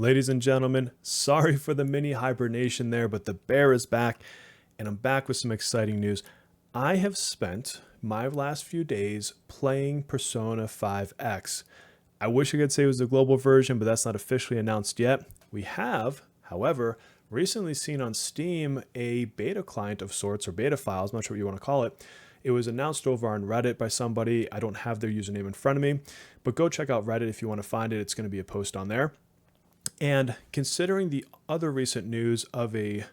Ladies and gentlemen, sorry for the mini hibernation there, but the bear is back, and I'm back with some exciting news. I have spent my last few days playing Persona 5X. I wish I could say it was the global version, but that's not officially announced yet. We have, however, recently seen on Steam a beta client of sorts, or beta files, I'm not sure what you want to call it. It was announced over on Reddit by somebody. I don't have their username in front of me, but go check out Reddit if you want to find it. It's going to be a post on there. And considering the other recent news of a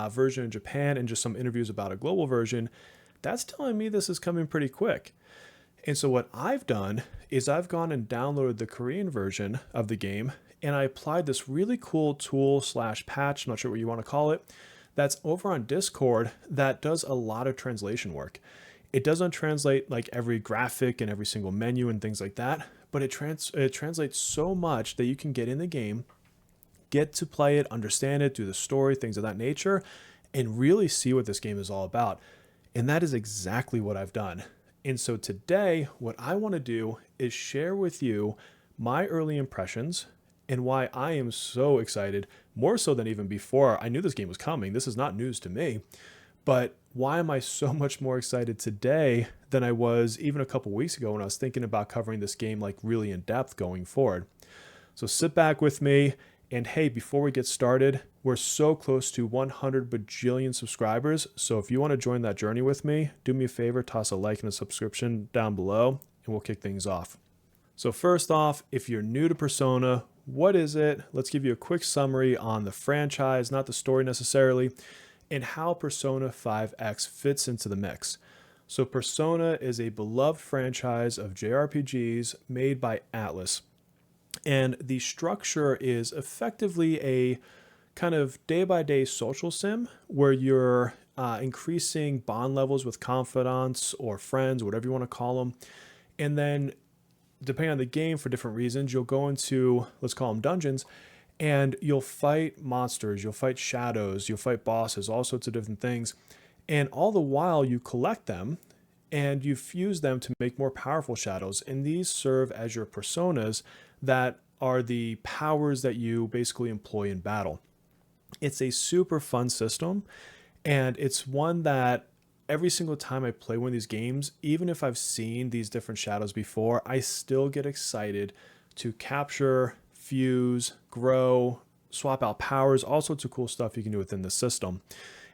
version in Japan and just some interviews about a global version, that's telling me this is coming pretty quick. And so what I've done is I've gone and downloaded the Korean version of the game, and I applied this really cool tool slash patch, not sure what you want to call it, that's over on Discord that does a lot of translation work. It doesn't translate like every graphic and every single menu and things like that, but it translates so much that you can get in the game, get to play it, understand it, do the story, things of that nature, and really see what this game is all about. And that is exactly what I've done. And so today, what I want to do is share with you my early impressions and why I am so excited, more so than even before. I knew this game was coming. This is not news to me. But why am I so much more excited today than I was even a couple weeks ago when I was thinking about covering this game like really in depth going forward? So sit back with me. And hey, before we get started, we're so close to 100 bajillion subscribers. So if you want to join that journey with me, do me a favor, toss a like and a subscription down below, and we'll kick things off. So first off, if you're new to Persona, what is it? Let's give you a quick summary on the franchise, not the story necessarily, and how Persona 5X fits into the mix. So Persona is a beloved franchise of JRPGs made by Atlus. And the structure is effectively a kind of day-by-day social sim where you're increasing bond levels with confidants or friends, whatever you want to call them. And then, depending on the game for different reasons, you'll go into, let's call them dungeons, and you'll fight monsters, you'll fight shadows, you'll fight bosses, all sorts of different things. And all the while, you collect them and you fuse them to make more powerful shadows. And these serve as your personas that are the powers that you basically employ in battle. It's a super fun system, and it's one that every single time I play one of these games, even if I've seen these different shadows before, I still get excited to capture, fuse, grow, swap out powers, all sorts of cool stuff you can do within the system.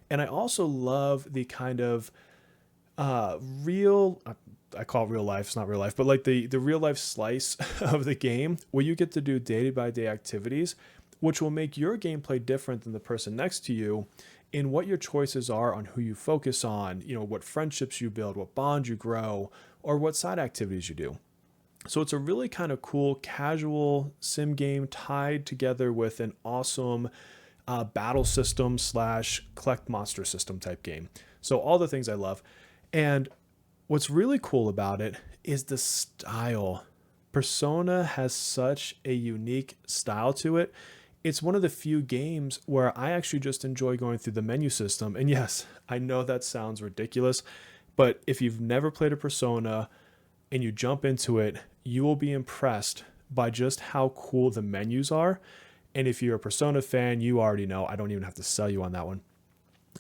And I also love the kind of I call it real life, it's not real life, but like the real life slice of the game where you get to do day-by-day activities, which will make your gameplay different than the person next to you in what your choices are on who you focus on, you know, what friendships you build, what bonds you grow, or what side activities you do. So it's a really kind of cool casual sim game tied together with an awesome battle system slash collect monster system type game. So all the things I love. And what's really cool about it is the style. Persona has such a unique style to it. It's one of the few games where I actually just enjoy going through the menu system. And yes, I know that sounds ridiculous, but if you've never played a Persona and you jump into it, you will be impressed by just how cool the menus are. And if you're a Persona fan, you already know. I don't even have to sell you on that one.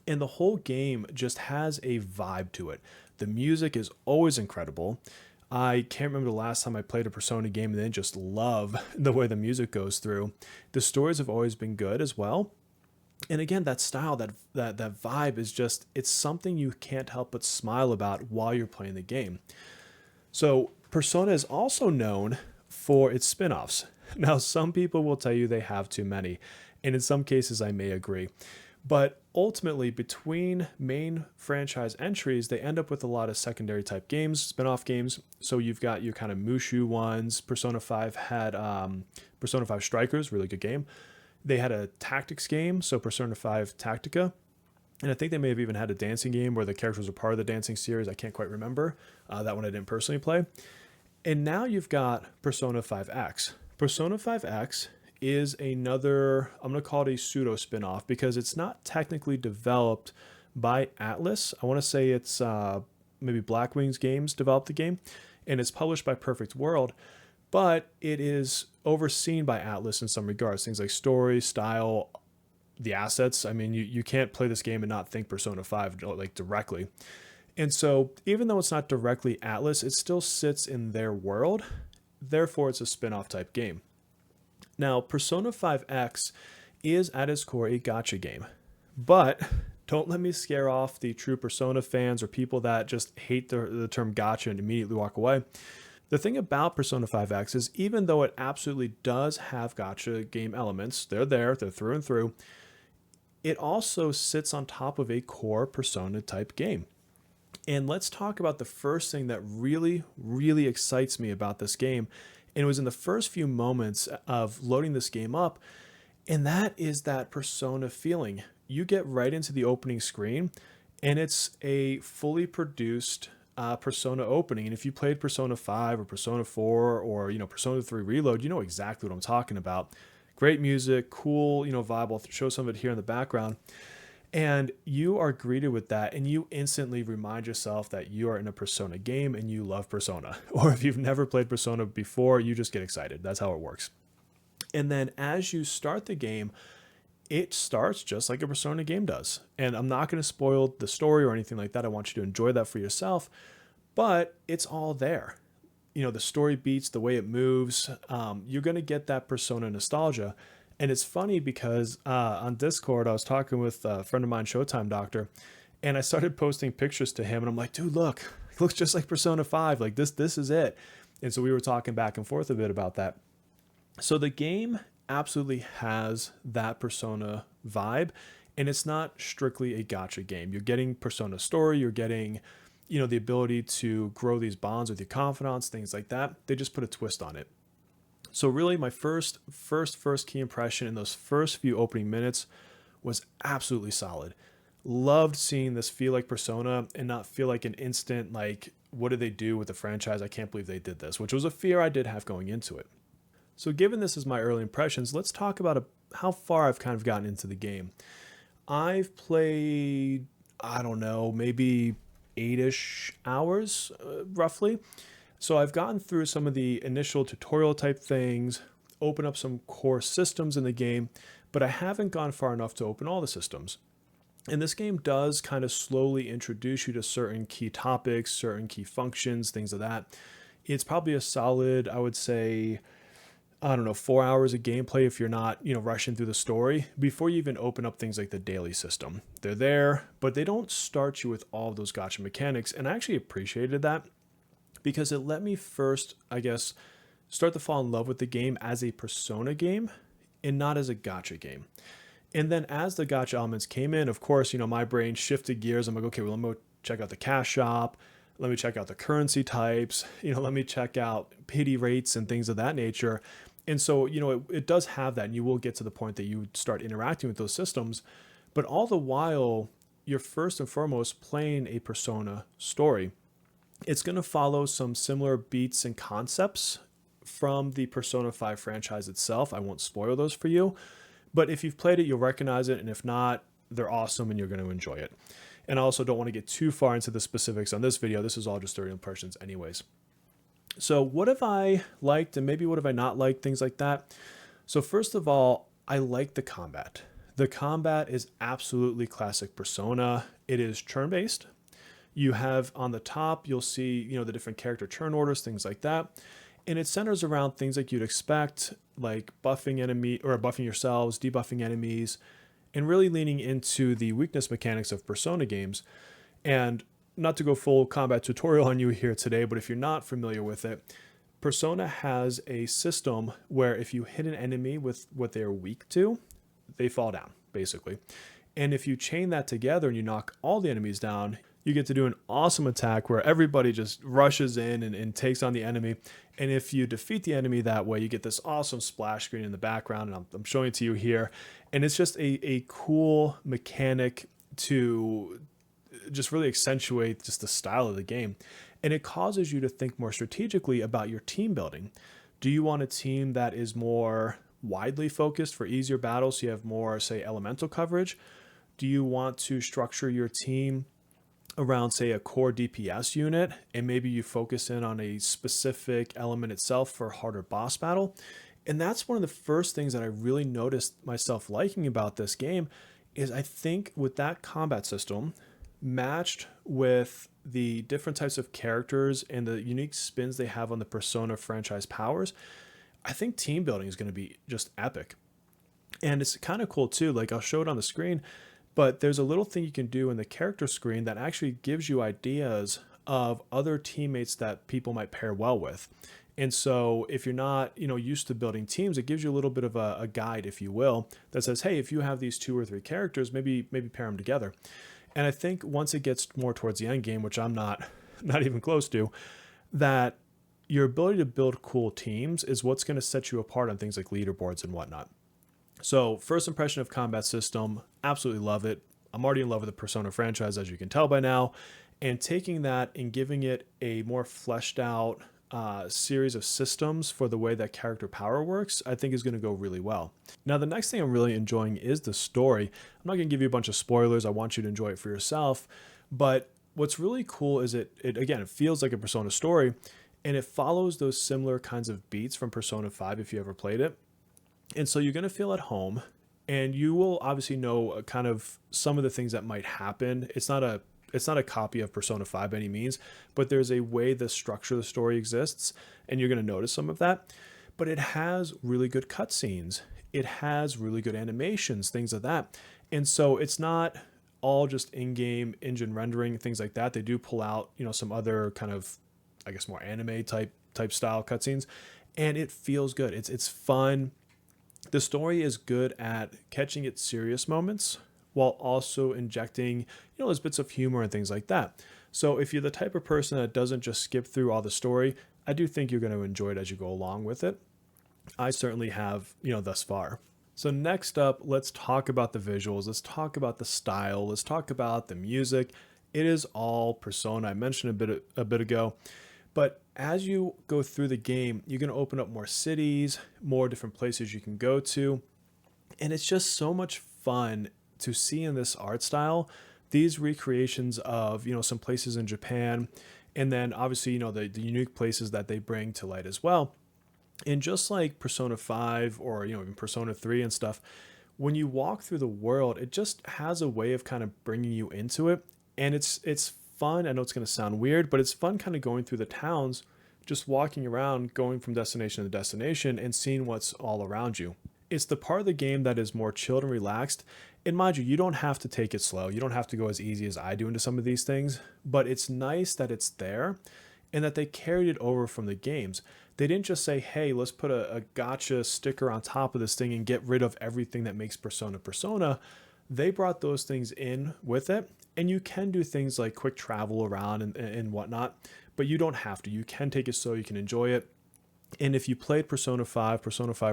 And the whole game just has a vibe to it. The music is always incredible. I can't remember the last time I played a Persona game and then just love the way the music goes through. The stories have always been good as well. And again, that style, that vibe is just, it's something you can't help but smile about while you're playing the game. So Persona is also known for its spin-offs. Now, some people will tell you they have too many, and in some cases I may agree. But ultimately, between main franchise entries, they end up with a lot of secondary type games, spin-off games. So you've got your kind of Mushu ones. Persona 5 had Persona 5 Strikers, really good game. They had a tactics game, so Persona 5 Tactica. And I think they may have even had a dancing game where the characters are part of the dancing series. I can't quite remember. That one I didn't personally play. And now you've got Persona 5X. Persona 5X is another, I'm going to call it a pseudo spin-off because it's not technically developed by Atlus. I want to say it's maybe Black Wings Games developed the game, and it's published by Perfect World. but it is overseen by Atlas in some regards. Things like story, style, the assets. I mean, you can't play this game and not think Persona 5 like directly. And so even though it's not directly Atlas, it still sits in their world. Therefore, it's a spin-off type game. Now, Persona 5X is at its core a gacha game, but don't let me scare off the true Persona fans or people that just hate the term gacha and immediately walk away. The thing about Persona 5X is even though it absolutely does have gacha game elements, they're through and through, it also sits on top of a core Persona type game. And let's talk about the first thing that really, really excites me about this game. And it was in the first few moments of loading this game up, and that is that Persona feeling. You get right into the opening screen, and it's a fully produced Persona opening. And if you played Persona 5 or Persona 4 or Persona 3 Reload, you know exactly what I'm talking about. Great music, cool vibe. I'll show some of it here in the background. And you are greeted with that, and you instantly remind yourself that you are in a Persona game and you love Persona. Or if you've never played Persona before, you just get excited. That's how it works. And then as you start the game, it starts just like a Persona game does. And I'm not going to spoil the story or anything like that. I want you to enjoy that for yourself, but it's all there. The story beats, the way it moves, you're going to get that Persona nostalgia. And it's funny because on Discord, I was talking with a friend of mine, Showtime Doctor, and I started posting pictures to him, and I'm like, dude, look, it looks just like Persona 5. Like this is it. And so we were talking back and forth a bit about that. So the game absolutely has that Persona vibe, and it's not strictly a gacha game. You're getting Persona story, you're getting, the ability to grow these bonds with your confidants, things like that. They just put a twist on it. So really my first key impression in those first few opening minutes was absolutely solid. Loved seeing this feel like Persona and not feel like an instant, like, what did they do with the franchise? I can't believe they did this, which was a fear I did have going into it. So given this is my early impressions, let's talk about how far I've kind of gotten into the game. I've played, I don't know, maybe 8-ish hours, roughly. So I've gotten through some of the initial tutorial type things, open up some core systems in the game, but I haven't gone far enough to open all the systems. And this game does kind of slowly introduce you to certain key topics, certain key functions, things of that. It's probably a solid, I would say, 4 hours of gameplay if you're not, rushing through the story before you even open up things like the daily system. They're there, but they don't start you with all of those gacha mechanics. And I actually appreciated that, because it let me first, I guess, start to fall in love with the game as a Persona game and not as a gacha game. And then as the gacha elements came in, of course, my brain shifted gears. I'm like, okay, well, let me check out the cash shop. Let me check out the currency types. Let me check out pity rates and things of that nature. And so, it does have that, and you will get to the point that you start interacting with those systems. But all the while, you're first and foremost playing a Persona story. It's going to follow some similar beats and concepts from the Persona 5 franchise itself. I won't spoil those for you, but if you've played it, you'll recognize it. And if not, they're awesome and you're going to enjoy it. And I also don't want to get too far into the specifics on this video. This is all just 30 impressions anyways. So what have I liked and maybe what have I not liked, things like that. So first of all, I like the combat. The combat is absolutely classic Persona. It is turn-based. You have on the top, you'll see, the different character turn orders, things like that. And it centers around things like you'd expect, like buffing yourselves, debuffing enemies, and really leaning into the weakness mechanics of Persona games. And not to go full combat tutorial on you here today, but if you're not familiar with it, Persona has a system where if you hit an enemy with what they're weak to, they fall down, basically. And if you chain that together and you knock all the enemies down, you get to do an awesome attack where everybody just rushes in and takes on the enemy. And if you defeat the enemy that way, you get this awesome splash screen in the background. And I'm showing it to you here. And it's just a cool mechanic to just really accentuate just the style of the game. And it causes you to think more strategically about your team building. Do you want a team that is more widely focused for easier battles so you have more, say, elemental coverage? Do you want to structure your team around, say, a core DPS unit, and maybe you focus in on a specific element itself for a harder boss battle. And that's one of the first things that I really noticed myself liking about this game is I think with that combat system matched with the different types of characters and the unique spins they have on the Persona franchise powers, I think team building is going to be just epic. And it's kind of cool too. Like I'll show it on the screen, but there's a little thing you can do in the character screen that actually gives you ideas of other teammates that people might pair well with. And so if you're not, used to building teams, it gives you a little bit of a guide, if you will, that says, hey, if you have these 2 or 3 characters, maybe pair them together. And I think once it gets more towards the end game, which I'm not even close to, that your ability to build cool teams is what's going to set you apart on things like leaderboards and whatnot. So first impression of combat system, absolutely love it. I'm already in love with the Persona franchise, as you can tell by now. And taking that and giving it a more fleshed out series of systems for the way that character power works, I think is going to go really well. Now, the next thing I'm really enjoying is the story. I'm not going to give you a bunch of spoilers. I want you to enjoy it for yourself. But what's really cool is it feels like a Persona story, and it follows those similar kinds of beats from Persona 5 if you ever played it. And so you're going to feel at home, and you will obviously know kind of some of the things that might happen. It's not a copy of Persona 5 by any means, but there's a way the structure of the story exists, and you're going to notice some of that. But it has really good cutscenes. It has really good animations, things like that. And so it's not all just in-game engine rendering, things like that. They do pull out, some other kind of, I guess, more anime type style cutscenes, and it feels good. It's fun. The story is good at catching its serious moments while also injecting, those bits of humor and things like that. So if you're the type of person that doesn't just skip through all the story, I do think you're going to enjoy it as you go along with it. I certainly have, thus far. So next up, let's talk about the visuals. Let's talk about the style. Let's talk about the music. It is all Persona. I mentioned a bit ago. But as you go through the game, you're going to open up more cities, more different places you can go to. And it's just so much fun to see in this art style these recreations of, some places in Japan. And then obviously, the unique places that they bring to light as well. And just like Persona 5 or, even Persona 3 and stuff, when you walk through the world, it just has a way of kind of bringing you into it. And it's fun. I know it's going to sound weird, but it's fun kind of going through the towns, just walking around, going from destination to destination and seeing what's all around you. It's the part of the game that is more chilled and relaxed. And mind you, you don't have to take it slow. You don't have to go as easy as I do into some of these things, but it's nice that it's there and that they carried it over from the games. They didn't just say, hey, let's put a Gacha sticker on top of this thing and get rid of everything that makes Persona. They brought those things in with it. And you can do things like quick travel around and whatnot, but you don't have to. You can take it slow, you can enjoy it. And if you played Persona 5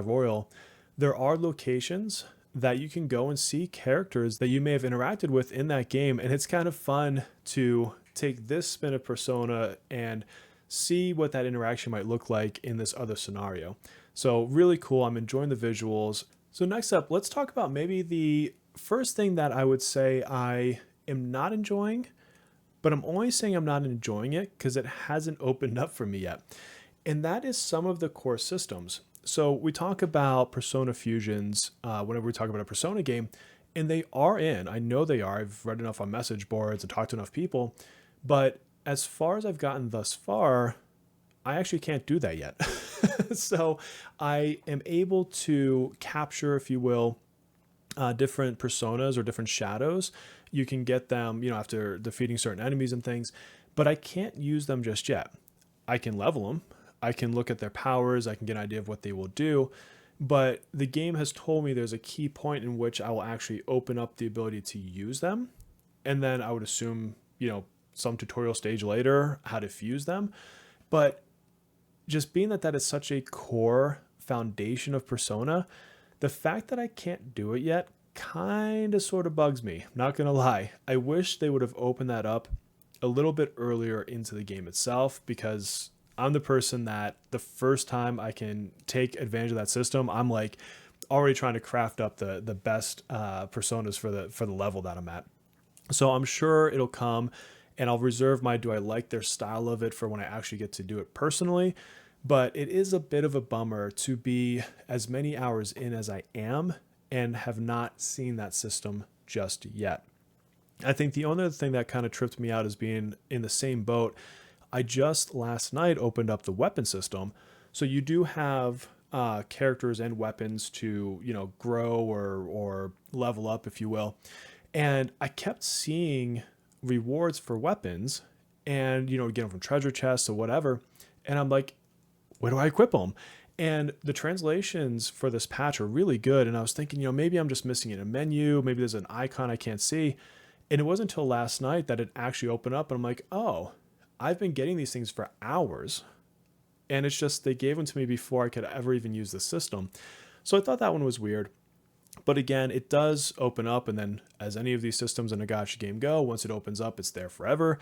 Royal, there are locations that you can go and see characters that you may have interacted with in that game. And it's kind of fun to take this spin of Persona and see what that interaction might look like in this other scenario. So really cool. I'm enjoying the visuals. So next up, let's talk about maybe the first thing that I would say I am not enjoying, but I'm only saying I'm not enjoying it because it hasn't opened up for me yet. And that is some of the core systems. So we talk about Persona fusions whenever we talk about a Persona game, and they are in. I know they are. I've read enough on message boards and talked to enough people. But as far as I've gotten thus far, I actually can't do that yet. So I am able to capture, if you will, different personas or different shadows. You can get them, after defeating certain enemies and things, but I can't use them just yet. I can level them. I can look at their powers. I can get an idea of what they will do. But the game has told me there's a key point in which I will actually open up the ability to use them. And then I would assume, some tutorial stage later, how to fuse them. But just being that is such a core foundation of Persona, the fact that I can't do it yet kind of sort of bugs me. Not going to lie. I wish they would have opened that up a little bit earlier into the game itself, because I'm the person that the first time I can take advantage of that system, I'm like already trying to craft up the best personas for the level that I'm at. So I'm sure it'll come. and I'll reserve my do I like their style of it for when I actually get to do it personally. But it is a bit of a bummer to be as many hours in as I am and have not seen that system just yet. I think the only other thing that kind of tripped me out is being in the same boat. I just last night opened up the weapon system. So you do have characters and weapons to, grow or level up, if you will. And I kept seeing rewards for weapons and, get them from treasure chests or whatever. And I'm like, where do I equip them? And the translations for this patch are really good. And I was thinking, maybe I'm just missing in a menu. Maybe there's an icon I can't see. And it wasn't until last night that it actually opened up. And I'm like, oh, I've been getting these things for hours. And it's just they gave them to me before I could ever even use the system. So I thought that one was weird. But again, it does open up. And then as any of these systems in a gacha game go, once it opens up, it's there forever.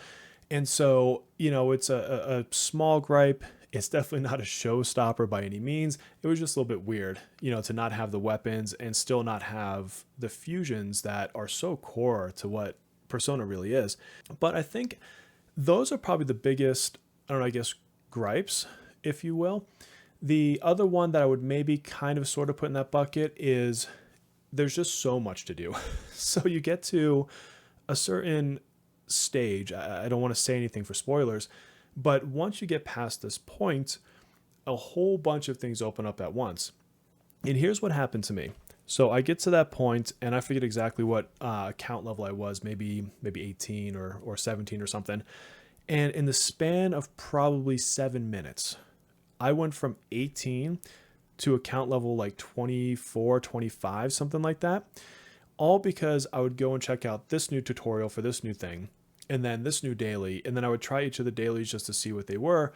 And so, it's a small gripe. It's definitely not a showstopper by any means. It was just a little bit weird, to not have the weapons and still not have the fusions that are so core to what Persona really is. But I think those are probably the biggest, gripes, if you will. The other one that I would maybe kind of sort of put in that bucket is there's just so much to do. So you get to a certain stage. I don't want to say anything for spoilers, but once you get past this point, a whole bunch of things open up at once. And here's what happened to me. So I get to that point, and I forget exactly what count level I was, maybe 18 or 17 or something. And in the span of probably 7 minutes, I went from 18 to a count level like 24, 25, something like that. All because I would go and check out this new tutorial for this new thing, and then this new daily, and then I would try each of the dailies just to see what they were.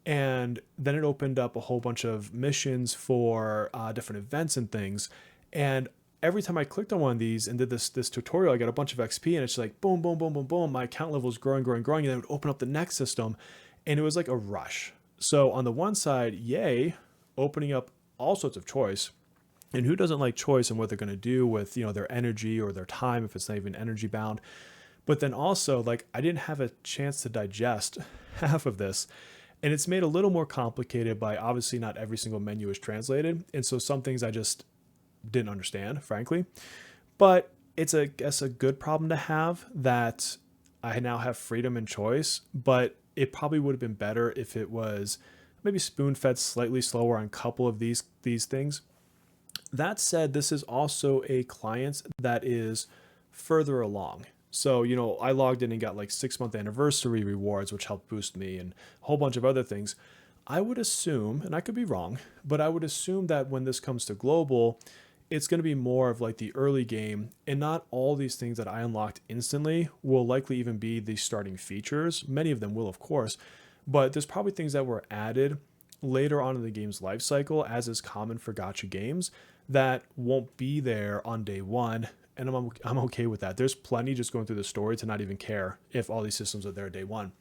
And then it opened up a whole bunch of missions for different events and things. And every time I clicked on one of these and did this tutorial, I got a bunch of XP, and it's like boom, boom, boom, boom, boom. My account level is growing, and then it would open up the next system, and it was like a rush. So on the one side, yay, opening up all sorts of choice. And who doesn't like choice and what they're going to do with, their energy or their time if it's not even energy bound. But then also, I didn't have a chance to digest half of this. And it's made a little more complicated by obviously not every single menu is translated. And so some things I just didn't understand, frankly. But it's, I guess, a good problem to have that I now have freedom and choice. But it probably would have been better if it was maybe spoon-fed slightly slower on a couple of these things. That said, this is also a client that is further along. So, I logged in and got 6-month anniversary rewards, which helped boost me, and a whole bunch of other things. I would assume, and I could be wrong, but I would assume that when this comes to global, it's going to be more of the early game, and not all these things that I unlocked instantly will likely even be the starting features. Many of them will, of course, but there's probably things that were added later on in the game's life cycle, as is common for gacha games, that won't be there on day one. And I'm okay with that. There's plenty just going through the story to not even care if all these systems are there day one.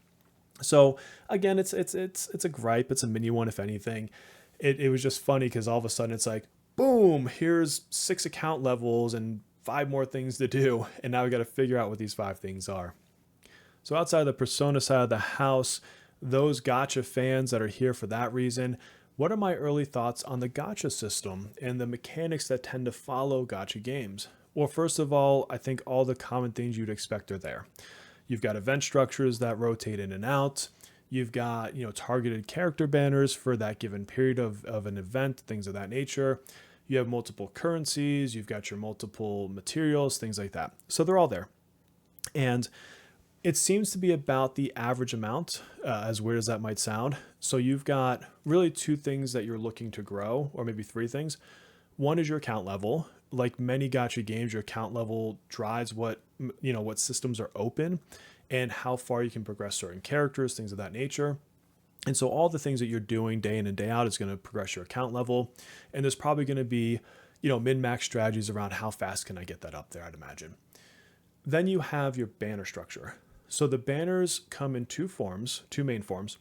So again, it's a gripe. It's a mini one, if anything. It was just funny because all of a sudden it's like, boom, here's 6 account levels and 5 more things to do. And now we got to figure out what these 5 things are. So outside of the Persona side of the house, those gacha fans that are here for that reason, what are my early thoughts on the gacha system and the mechanics that tend to follow gacha games? Well, first of all, I think all the common things you'd expect are there. You've got event structures that rotate in and out. You've got, targeted character banners for that given period of an event, things of that nature. You have multiple currencies. You've got your multiple materials, things like that. So they're all there. And it seems to be about the average amount, as weird as that might sound. So you've got really 2 things that you're looking to grow, or maybe 3 things. One is your account level. Like many gacha games, your account level drives what systems are open and how far you can progress certain characters, things of that nature. And so all the things that you're doing day in and day out is going to progress your account level. And there's probably going to be, min-max strategies around how fast can I get that up there, I'd imagine. Then you have your banner structure. So the banners come in 2 main forms.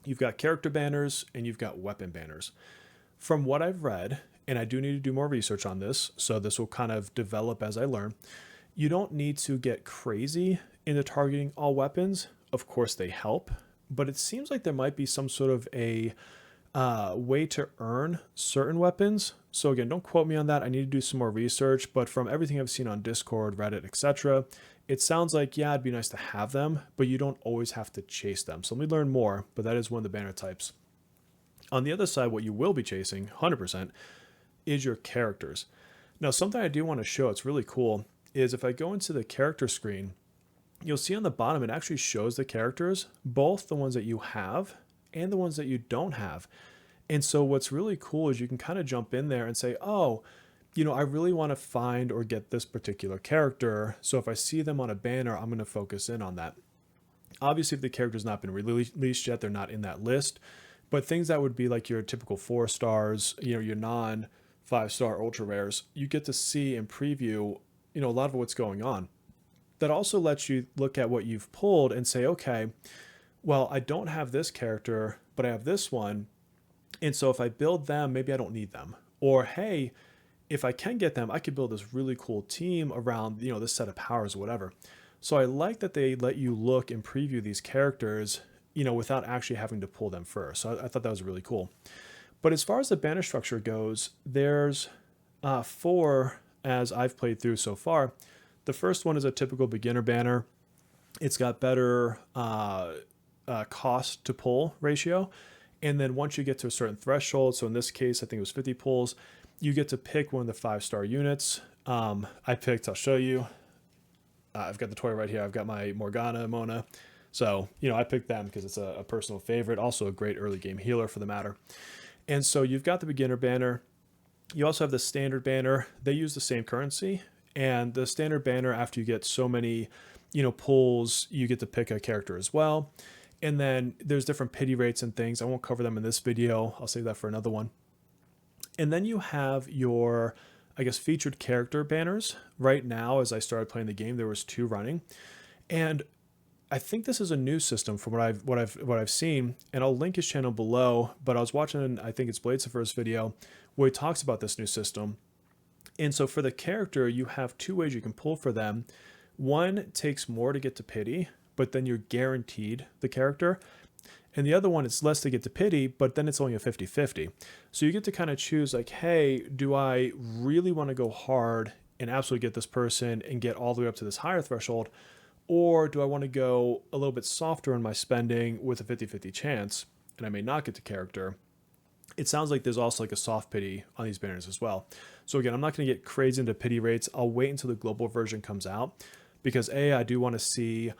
You've got character banners and you've got weapon banners. From what I've read, and I do need to do more research on this, so this will kind of develop as I learn, You don't need to get crazy into targeting all weapons. Of course, they help, but it seems like there might be some sort of a way to earn certain weapons. So again, don't quote me on that. I need to do some more research, but from everything I've seen on Discord, Reddit, etc., it sounds like, yeah, it'd be nice to have them, but you don't always have to chase them. So let me learn more, but that is one of the banner types. On the other side, what you will be chasing, 100%, is your characters. Now, something I do want to show, it's really cool, is if I go into the character screen, you'll see on the bottom, it actually shows the characters, both the ones that you have and the ones that you don't have. And so what's really cool is you can kind of jump in there and say, oh, I really want to find or get this particular character. So if I see them on a banner, I'm going to focus in on that. Obviously, if the character's not been released yet, they're not in that list. But things that would be like your typical 4 stars, your non 5-star ultra rares, you get to see and preview, a lot of what's going on. That also lets you look at what you've pulled and say, okay, well, I don't have this character, but I have this one. And so if I build them, maybe I don't need them. Or, hey, if I can get them, I could build this really cool team around, this set of powers or whatever. So I like that they let you look and preview these characters, without actually having to pull them first. So I thought that was really cool. But as far as the banner structure goes, there's 4 as I've played through so far. The first one is a typical beginner banner. It's got better cost to pull ratio. And then once you get to a certain threshold, so in this case, I think it was 50 pulls, you get to pick one of the 5-star units. I'll show you. I've got the toy right here. I've got my Morgana Mona. So, I picked them because it's a personal favorite. Also a great early game healer for the matter. And so you've got the beginner banner. You also have the standard banner. They use the same currency. And the standard banner, after you get so many, pulls, you get to pick a character as well. And then there's different pity rates and things. I won't cover them in this video. I'll save that for another one. And then you have your, featured character banners. Right now, as I started playing the game, there was 2 running. And I think this is a new system from what I've seen, and I'll link his channel below, but I was watching, I think it's Blade's first video, where he talks about this new system. And so for the character, you have 2 ways you can pull for them. One takes more to get to pity, but then you're guaranteed the character. And the other one is less to get to pity, but then it's only a 50-50. So you get to kind of choose like, hey, do I really want to go hard and absolutely get this person and get all the way up to this higher threshold? Or do I want to go a little bit softer in my spending with a 50-50 chance, and I may not get the character? It sounds like there's also like a soft pity on these banners as well. So again, I'm not going to get crazy into pity rates. I'll wait until the global version comes out because I do want to see,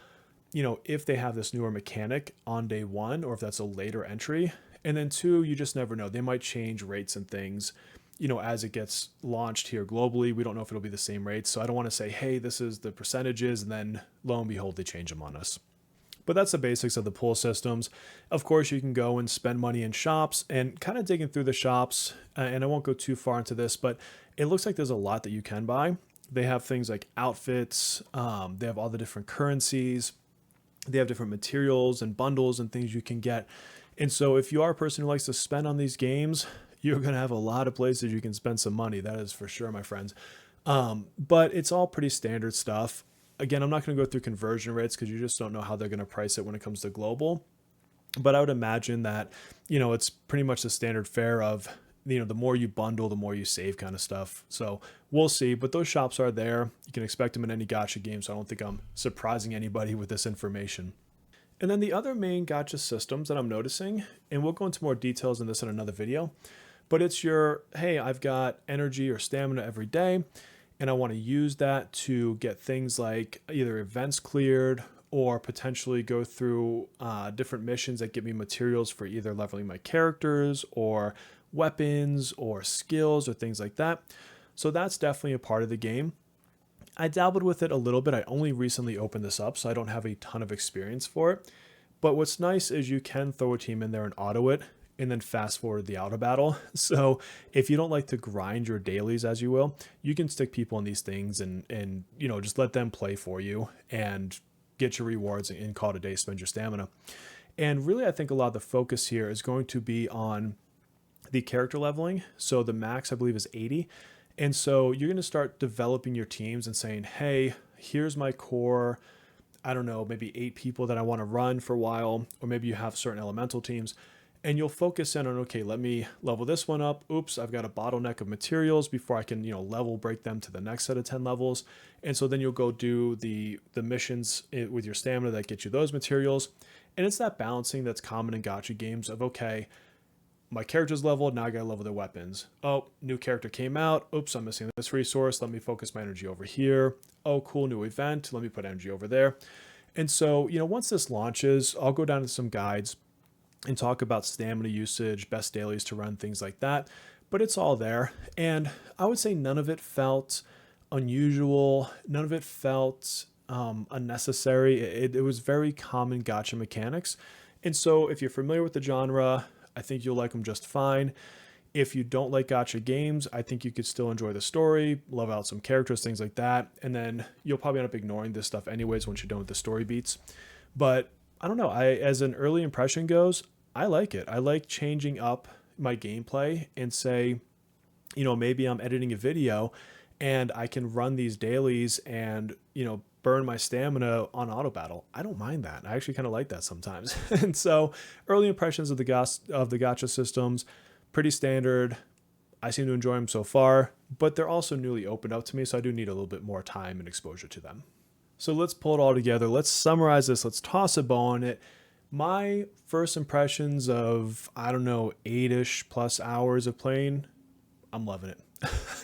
if they have this newer mechanic on day 1 or if that's a later entry. And then 2, you just never know. They might change rates and things, as it gets launched here globally. We don't know if it'll be the same rates. So I don't want to say, hey, this is the percentages, and then lo and behold, they change them on us. But that's the basics of the pull systems. Of course, you can go and spend money in shops, and kind of digging through the shops, and I won't go too far into this, but it looks like there's a lot that you can buy. They have things like outfits. They have all the different currencies. They have different materials and bundles and things you can get. And so if you are a person who likes to spend on these games, you're going to have a lot of places you can spend some money. That is for sure, my friends. But it's all pretty standard stuff. Again, I'm not going to go through conversion rates because you just don't know how they're going to price it when it comes to global. But I would imagine that, it's pretty much the standard fare of, the more you bundle, the more you save kind of stuff. So we'll see. But those shops are there. You can expect them in any gacha game. So I don't think I'm surprising anybody with this information. And then the other main gacha systems that I'm noticing, and we'll go into more details in this in another video, but it's your, hey, I've got energy or stamina every day, and I want to use that to get things like either events cleared or potentially go through different missions that give me materials for either leveling my characters or weapons or skills or things like that. So that's definitely a part of the game. I dabbled with it a little bit. I only recently opened this up, so I don't have a ton of experience for it. But what's nice is you can throw a team in there and auto it, and then fast forward the auto battle. So if you don't like to grind your dailies, as you will, you can stick people in these things and just let them play for you and get your rewards and call it a day, spend your stamina. And really, I think a lot of the focus here is going to be on the character leveling. So the max, I believe, is 80. And so you're going to start developing your teams and saying, hey, here's my core, I don't know, maybe 8 people that I want to run for a while, or maybe you have certain elemental teams, and you'll focus in on, okay, let me level this one up. Oops, I've got a bottleneck of materials before I can, level break them to the next set of 10 levels. And so then you'll go do the missions with your stamina that get you those materials. And it's that balancing that's common in gacha games of, okay, my character's leveled, now I gotta level their weapons. Oh, new character came out. Oops, I'm missing this resource. Let me focus my energy over here. Oh, cool, new event. Let me put energy over there. And so, once this launches, I'll go down to some guides and talk about stamina usage, best dailies to run, things like that. But it's all there. And I would say none of it felt unusual. None of it felt unnecessary. It was very common gacha mechanics. And so if you're familiar with the genre, I think you'll like them just fine. If you don't like gacha games, I think you could still enjoy the story, love out some characters, things like that. And then you'll probably end up ignoring this stuff anyways once you're done with the story beats. But I don't know. As an early impression goes, I like it. I like changing up my gameplay and say, maybe I'm editing a video and I can run these dailies and, burn my stamina on auto battle. I don't mind that. I actually kind of like that sometimes. And so early impressions of the Gacha systems, pretty standard. I seem to enjoy them so far, but they're also newly opened up to me, so I do need a little bit more time and exposure to them. So let's pull it all together. Let's summarize this. Let's toss a bow on it. My first impressions of, 8-ish plus hours of playing, I'm loving it.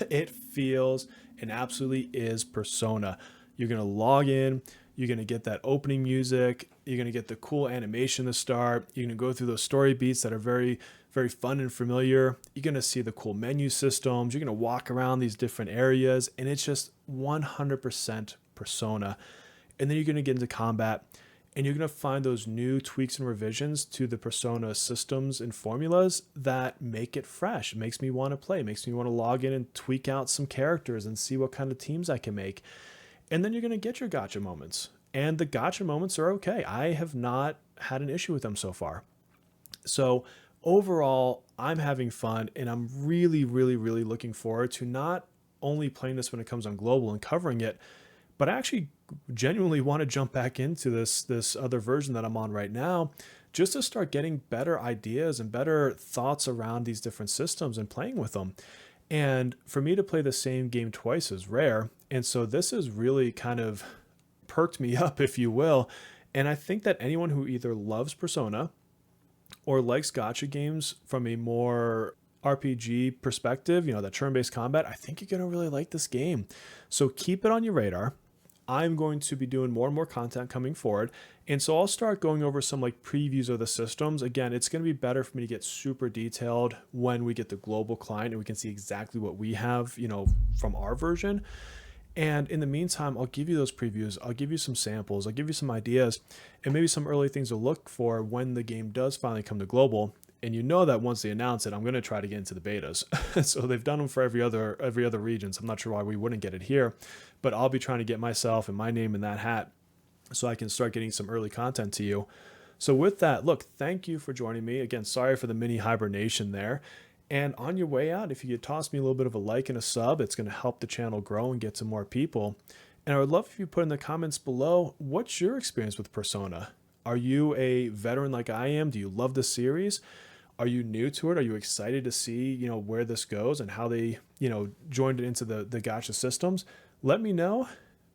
It feels and absolutely is Persona. You're going to log in. You're going to get that opening music. You're going to get the cool animation to start. You're going to go through those story beats that are very, very fun and familiar. You're going to see the cool menu systems. You're going to walk around these different areas, and it's just 100% Persona. And then you're going to get into combat, and you're going to find those new tweaks and revisions to the Persona systems and formulas that make it fresh. It makes me want to play. It makes me want to log in and tweak out some characters and see what kind of teams I can make. And then you're going to get your gacha moments. And the gacha moments are okay. I have not had an issue with them so far. So overall, I'm having fun, and I'm really, really, really looking forward to not only playing this when it comes on global and covering it, but I actually genuinely want to jump back into this other version that I'm on right now, just to start getting better ideas and better thoughts around these different systems and playing with them. And for me to play the same game twice is rare. And so this has really kind of perked me up, if you will. And I think that anyone who either loves Persona or likes gacha games from a more RPG perspective, that turn-based combat, I think you're going to really like this game. So keep it on your radar. I'm going to be doing more and more content coming forward. And so I'll start going over some previews of the systems. Again, it's going to be better for me to get super detailed when we get the global client and we can see exactly what we have, from our version. And in the meantime, I'll give you those previews. I'll give you some samples. I'll give you some ideas and maybe some early things to look for when the game does finally come to global. And that once they announce it, I'm going to try to get into the betas. So they've done them for every other region. So I'm not sure why we wouldn't get it here, but I'll be trying to get myself and my name in that hat so I can start getting some early content to you. So with that, look, thank you for joining me. Again, sorry for the mini hibernation there. And on your way out, if you could toss me a little bit of a like and a sub, it's going to help the channel grow and get to more people. And I would love if you put in the comments below, what's your experience with Persona? Are you a veteran like I am? Do you love the series? Are you new to it? Are you excited to see, where this goes and how they, joined it into the Gacha systems? Let me know.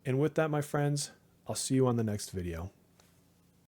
And with that, my friends, I'll see you on the next video.